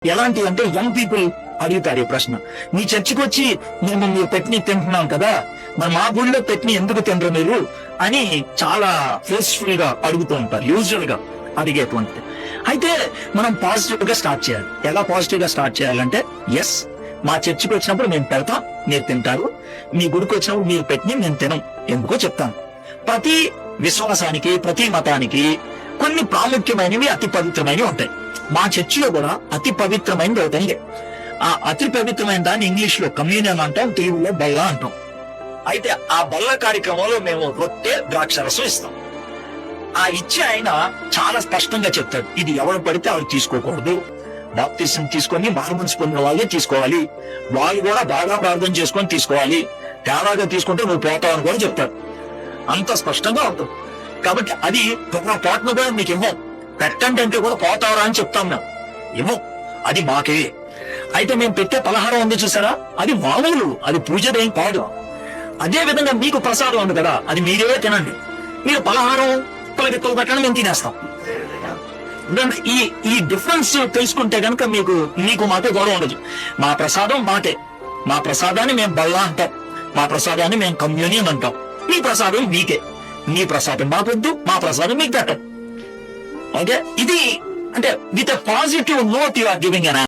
ఎలాంటి అంటే young people అడుగుతారు ఈ ప్రశ్న. మీ చర్చికి వచ్చి మేము మీరు పెట్టిని తింటున్నాం కదా, మరి మా గుడిలో పెట్టిని ఎందుకు తినరు మీరు అని చాలా ఫోర్స్ఫుల్ గా అడుగుతూ ఉంటారు, యూజువల్ గా అడిగేటువంటి. అయితే మనం పాజిటివ్ గా స్టార్ట్ చేయాలి. ఎలా పాజిటివ్ గా స్టార్ట్ చేయాలంటే, ఎస్ మా చర్చికి వచ్చినప్పుడు మేము పెడతాం, మీరు తింటారు. మీ గుడికి వచ్చినప్పుడు మీరు పెట్టిని మేము తినం, ఎందుకో చెప్తాను. ప్రతి విశ్వాసానికి ప్రతి మతానికి కొన్ని ప్రాముఖ్యమైనవి అతి పవిత్రమైనవి ఉంటాయి. మా చర్చిలో కూడా అతి పవిత్రమైనది ఒకటి. ఆ అతి పవిత్రమైన దాన్ని ఇంగ్లీష్ లో కమ్యూనియన్ అంటాం, తెలుగులో బల్ల అంటాం. అయితే ఆ బల్ల కార్యక్రమంలో మేము రొట్టె ద్రాక్షరసం ఇస్తాం. ఆ ఇచ్చే ఆయన చాలా స్పష్టంగా చెప్తాడు, ఇది ఎవరు పడితే వాళ్ళు తీసుకోకూడదు, బాప్తిసం తీసుకొని మారుమనసు పొందిన వాళ్ళే తీసుకోవాలి, వాళ్ళు కూడా బాగా ప్రార్థన చేసుకొని తీసుకోవాలి, తేడాగా తీసుకుంటే నువ్వు పోతావు అని కూడా చెప్తాడు. అంత స్పష్టంగా ఉంటుంది. కాబట్టి అది ఒక పాటను కూడా మీకు ఇవ్వం, పెట్టండి అంటే కూడా పోతావరా అని చెప్తాం మేము, ఇవ్వం, అది మాకే. అయితే మేము పెట్టే పలహారం ఉంది చూసారా, అది మామూలు, అది పూజదేం కాదు. అదే విధంగా మీకు ప్రసాదం ఉంది కదా, అది మీరే తినండి. మీరు పలహారం పిల్లగిత్తలు పెట్టండి, మేము తినేస్తాం. ఈ డిఫరెన్స్ తెలుసుకుంటే కనుక మీకు మాకే గొడవ ఉండదు. మా ప్రసాదం మాకే, మా ప్రసాదాన్ని మేము బల్లా అంటాం, మా ప్రసాదాన్ని మేము కమ్యూనియన్ అంటాం. మీ ప్రసాదం మీకే, మీ ప్రసాదం మాకొద్దు, మా ప్రసాదం మీకు పెట్టం. ఓకే, ఇది అంటే with a positive note you are giving an